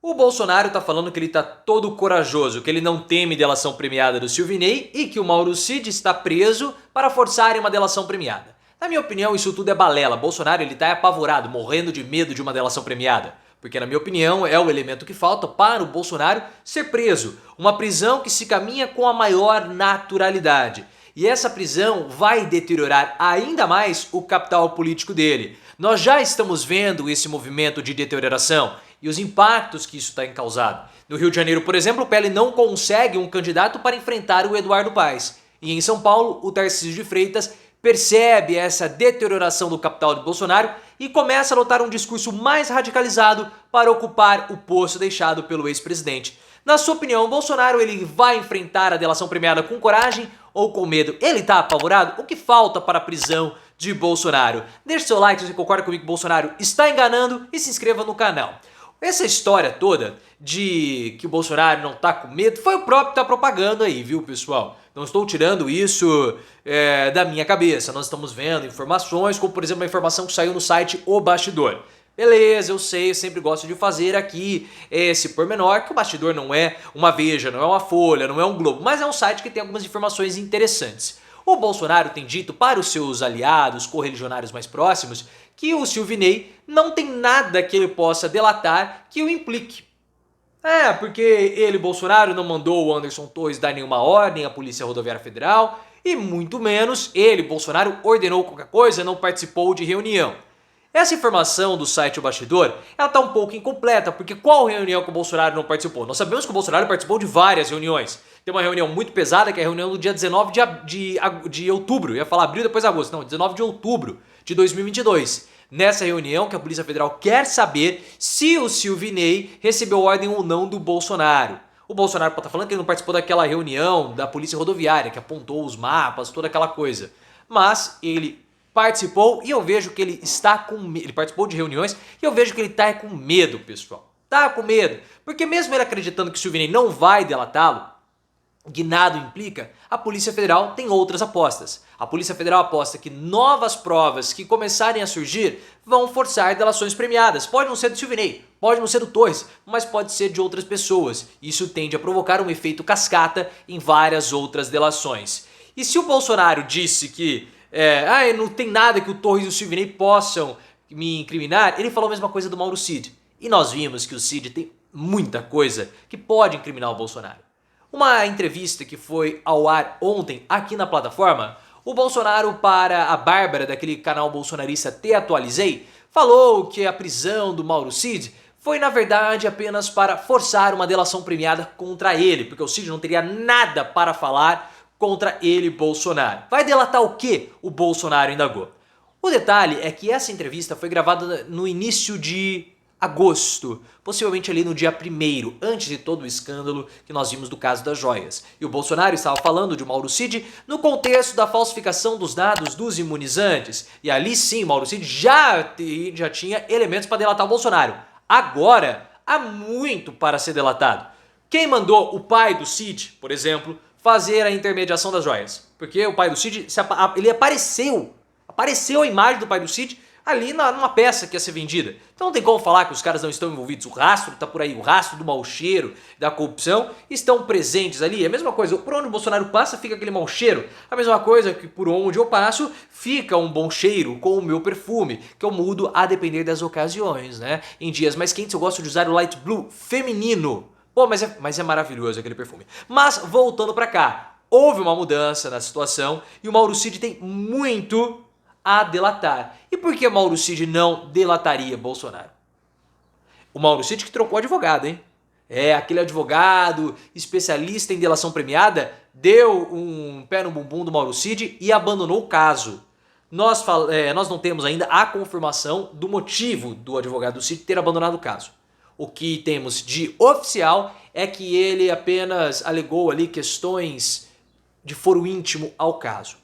O Bolsonaro tá falando que ele tá todo corajoso, que ele não teme delação premiada do Silvinei e que o Mauro Cid está preso para forçarem uma delação premiada. Na minha opinião, isso tudo é balela. Bolsonaro ele tá apavorado, morrendo de medo de uma delação premiada. Porque, na minha opinião, é o elemento que falta para o Bolsonaro ser preso. Uma prisão que se caminha com a maior naturalidade. E essa prisão vai deteriorar ainda mais o capital político dele. Nós já estamos vendo esse movimento de deterioração e os impactos que isso tem causado. No Rio de Janeiro, por exemplo, o PL não consegue um candidato para enfrentar o Eduardo Paes. E em São Paulo, o Tarcísio de Freitas percebe essa deterioração do capital de Bolsonaro e começa a adotar um discurso mais radicalizado para ocupar o posto deixado pelo ex-presidente. Na sua opinião, Bolsonaro ele vai enfrentar a delação premiada com coragem ou com medo? Ele está apavorado? O que falta para a prisão de Bolsonaro? Deixe seu like se você concorda comigo que Bolsonaro está enganando e se inscreva no canal. Essa história toda de que o Bolsonaro não tá com medo foi o próprio que tá propagando aí, viu, pessoal? Não estou tirando isso da minha cabeça. Nós estamos vendo informações, como por exemplo a informação que saiu no site O Bastidor. Beleza, eu sei, eu sempre gosto de fazer aqui esse pormenor, que o Bastidor não é uma Veja, não é uma Folha, não é um Globo, mas é um site que tem algumas informações interessantes. O Bolsonaro tem dito para os seus aliados, correligionários mais próximos, que o Silvinei não tem nada que ele possa delatar que o implique. Porque ele, Bolsonaro, não mandou o Anderson Torres dar nenhuma ordem à Polícia Rodoviária Federal e muito menos ele, Bolsonaro, ordenou qualquer coisa, não participou de reunião. Essa informação do site O Bastidor, ela tá um pouco incompleta, porque qual reunião que o Bolsonaro não participou? Nós sabemos que o Bolsonaro participou de várias reuniões. Tem uma reunião muito pesada, que é a reunião do dia 19 de outubro. Eu ia falar abril, depois agosto. Não, 19 de outubro de 2022. Nessa reunião que a Polícia Federal quer saber se o Silvinei recebeu ordem ou não do Bolsonaro. O Bolsonaro tá falando que ele não participou daquela reunião da Polícia Rodoviária, que apontou os mapas, toda aquela coisa. Mas ele participou e eu vejo que ele está com medo. Ele participou de reuniões e eu vejo que ele está com medo, pessoal. Tá com medo. Porque mesmo ele acreditando que o Silvinei não vai delatá-lo, que nada implica, a Polícia Federal tem outras apostas. A Polícia Federal aposta que novas provas que começarem a surgir vão forçar delações premiadas. Pode não ser do Silvinei, pode não ser do Torres, mas pode ser de outras pessoas. Isso tende a provocar um efeito cascata em várias outras delações. E se o Bolsonaro disse que não tem nada que o Torres e o Silvinei possam me incriminar, ele falou a mesma coisa do Mauro Cid. E nós vimos que o Cid tem muita coisa que pode incriminar o Bolsonaro. Uma entrevista que foi ao ar ontem aqui na plataforma, o Bolsonaro para a Bárbara daquele canal bolsonarista Te Atualizei, falou que a prisão do Mauro Cid foi na verdade apenas para forçar uma delação premiada contra ele, porque o Cid não teria nada para falar contra ele, Bolsonaro. Vai delatar o que? O Bolsonaro indagou. O detalhe é que essa entrevista foi gravada no início de agosto, possivelmente ali no dia 1º, antes de todo o escândalo que nós vimos do caso das joias. E o Bolsonaro estava falando de Mauro Cid no contexto da falsificação dos dados dos imunizantes. E ali sim, Mauro Cid já tinha elementos para delatar o Bolsonaro. Agora, há muito para ser delatado. Quem mandou o pai do Cid, por exemplo, fazer a intermediação das joias? Porque o pai do Cid, ele apareceu a imagem do pai do Cid ali numa peça que ia ser vendida. Então não tem como falar que os caras não estão envolvidos. O rastro está por aí, o rastro do mau cheiro, da corrupção, estão presentes ali. É a mesma coisa, por onde o Bolsonaro passa fica aquele mau cheiro. A mesma coisa que por onde eu passo fica um bom cheiro com o meu perfume, que eu mudo a depender das ocasiões, né? Em dias mais quentes eu gosto de usar o Light Blue feminino. Pô, mas é maravilhoso aquele perfume. Mas voltando pra cá, houve uma mudança na situação e o Mauro Cid tem muito a delatar. E por que Mauro Cid não delataria Bolsonaro? O Mauro Cid que trocou advogado, hein? Aquele advogado especialista em delação premiada deu um pé no bumbum do Mauro Cid e abandonou o caso. Nós não temos ainda a confirmação do motivo do advogado Cid ter abandonado o caso. O que temos de oficial é que ele apenas alegou ali questões de foro íntimo ao caso.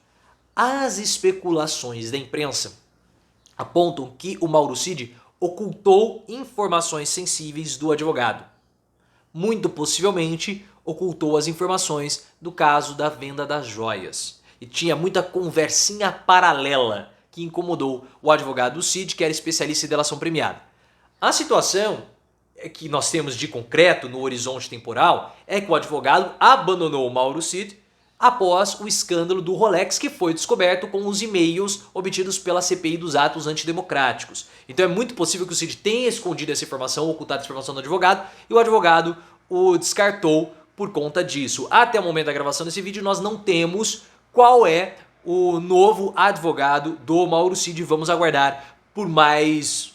As especulações da imprensa apontam que o Mauro Cid ocultou informações sensíveis do advogado. Muito possivelmente ocultou as informações do caso da venda das joias. E tinha muita conversinha paralela que incomodou o advogado Cid, que era especialista em delação premiada. A situação que nós temos de concreto no horizonte temporal é que o advogado abandonou o Mauro Cid após o escândalo do Rolex, que foi descoberto com os e-mails obtidos pela CPI dos atos antidemocráticos. Então é muito possível que o Cid tenha escondido essa informação, ocultado essa informação do advogado, e o advogado o descartou por conta disso. Até o momento da gravação desse vídeo nós não temos qual é o novo advogado do Mauro Cid. Vamos aguardar por mais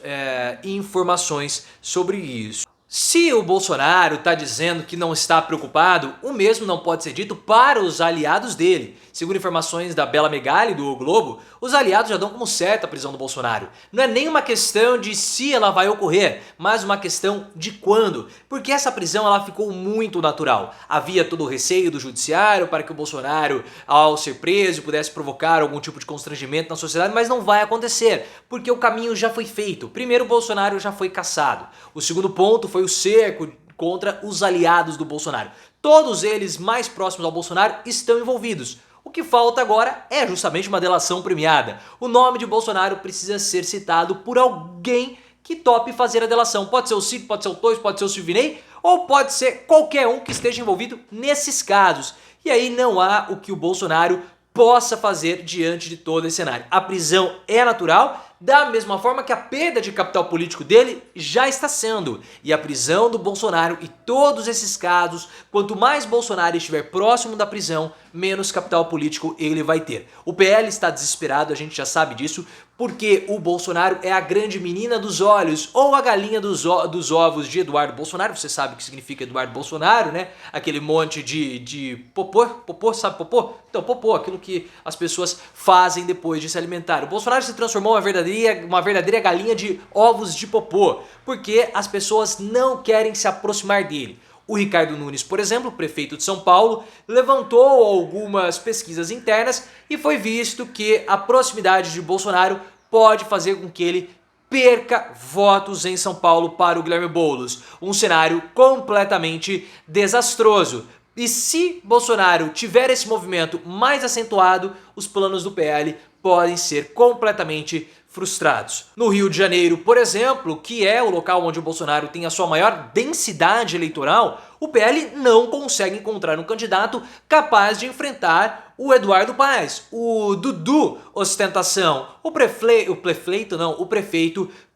informações sobre isso. Se o Bolsonaro está dizendo que não está preocupado, o mesmo não pode ser dito para os aliados dele. Segundo informações da Bela Megali, do O Globo, os aliados já dão como certa a prisão do Bolsonaro. Não é nem uma questão de se ela vai ocorrer, mas uma questão de quando. Porque essa prisão ela ficou muito natural. Havia todo o receio do judiciário para que o Bolsonaro, ao ser preso, pudesse provocar algum tipo de constrangimento na sociedade, mas não vai acontecer, porque o caminho já foi feito. Primeiro, o Bolsonaro já foi cassado. O segundo ponto foi o cerco contra os aliados do Bolsonaro. Todos eles mais próximos ao Bolsonaro estão envolvidos. O que falta agora é justamente uma delação premiada. O nome de Bolsonaro precisa ser citado por alguém que tope fazer a delação. Pode ser o Cid, pode ser o Torres, pode ser o Silvinei, ou pode ser qualquer um que esteja envolvido nesses casos. E aí não há o que o Bolsonaro possa fazer diante de todo esse cenário. A prisão é natural, da mesma forma que a perda de capital político dele já está sendo. E a prisão do Bolsonaro e todos esses casos, quanto mais Bolsonaro estiver próximo da prisão, menos capital político ele vai ter. O PL está desesperado, a gente já sabe disso, porque o Bolsonaro é a grande menina dos olhos, ou a galinha dos ovos de Eduardo Bolsonaro. Você sabe o que significa Eduardo Bolsonaro, né? Aquele monte de popô, sabe popô? Então, popô, aquilo que as pessoas fazem depois de se alimentar. O Bolsonaro se transformou em uma verdadeira galinha de ovos de popô, porque as pessoas não querem se aproximar dele. O Ricardo Nunes, por exemplo, prefeito de São Paulo, levantou algumas pesquisas internas e foi visto que a proximidade de Bolsonaro pode fazer com que ele perca votos em São Paulo para o Guilherme Boulos. Um cenário completamente desastroso. E se Bolsonaro tiver esse movimento mais acentuado, os planos do PL podem ser completamente frustrados. No Rio de Janeiro, por exemplo, que é o local onde o Bolsonaro tem a sua maior densidade eleitoral, o PL não consegue encontrar um candidato capaz de enfrentar o Eduardo Paes, o Dudu ostentação, o prefeito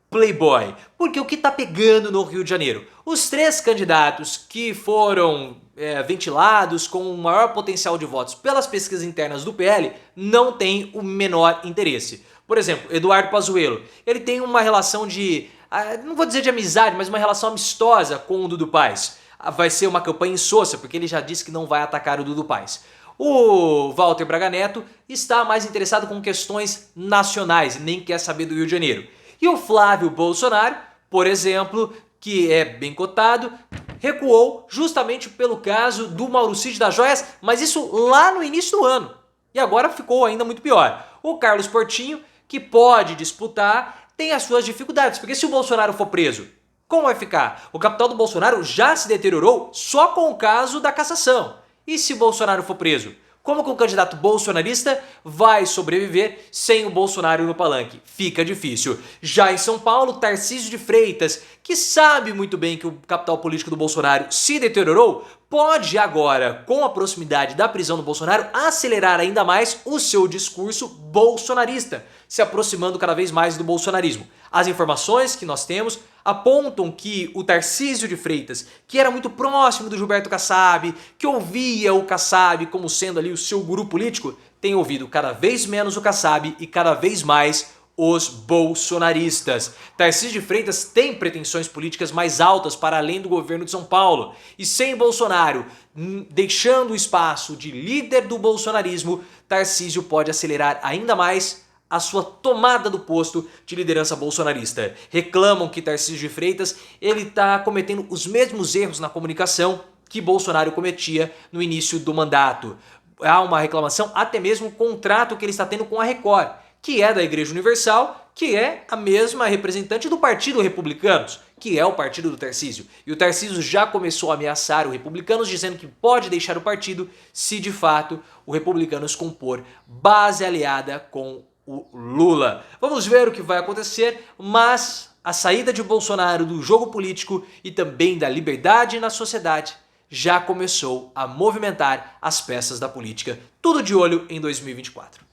playboy. Porque o que está pegando no Rio de Janeiro? Os três candidatos que foram ventilados com o maior potencial de votos pelas pesquisas internas do PL não têm o menor interesse. Por exemplo, Eduardo Pazuello, ele tem uma relação de, não vou dizer de amizade, mas uma relação amistosa com o Dudu Paes. Vai ser uma campanha insossa, porque ele já disse que não vai atacar o Dudu Paes. O Walter Braga Neto está mais interessado com questões nacionais e nem quer saber do Rio de Janeiro. E o Flávio Bolsonaro, por exemplo, que é bem cotado, recuou justamente pelo caso do Mauro Cid das Joias, mas isso lá no início do ano. E agora ficou ainda muito pior. O Carlos Portinho, que pode disputar, tem as suas dificuldades, porque se o Bolsonaro for preso, como vai ficar? O capital do Bolsonaro já se deteriorou só com o caso da cassação. E se Bolsonaro for preso? Como que o candidato bolsonarista vai sobreviver sem o Bolsonaro no palanque? Fica difícil. Já em São Paulo, Tarcísio de Freitas, que sabe muito bem que o capital político do Bolsonaro se deteriorou, pode agora, com a proximidade da prisão do Bolsonaro, acelerar ainda mais o seu discurso bolsonarista, se aproximando cada vez mais do bolsonarismo. As informações que nós temos apontam que o Tarcísio de Freitas, que era muito próximo do Gilberto Kassab, que ouvia o Kassab como sendo ali o seu guru político, tem ouvido cada vez menos o Kassab e cada vez mais os bolsonaristas. Tarcísio de Freitas tem pretensões políticas mais altas para além do governo de São Paulo. E sem Bolsonaro deixando o espaço de líder do bolsonarismo, Tarcísio pode acelerar ainda mais a sua tomada do posto de liderança bolsonarista. Reclamam que Tarcísio de Freitas ele está cometendo os mesmos erros na comunicação que Bolsonaro cometia no início do mandato. Há uma reclamação até mesmo o contrato que ele está tendo com a Record, que é da Igreja Universal, que é a mesma representante do Partido Republicanos, que é o partido do Tarcísio. E o Tarcísio já começou a ameaçar o Republicanos, dizendo que pode deixar o partido se de fato o Republicanos compor base aliada com o Lula. Vamos ver o que vai acontecer, mas a saída de Bolsonaro do jogo político e também da liberdade na sociedade já começou a movimentar as peças da política. Tudo de olho em 2024.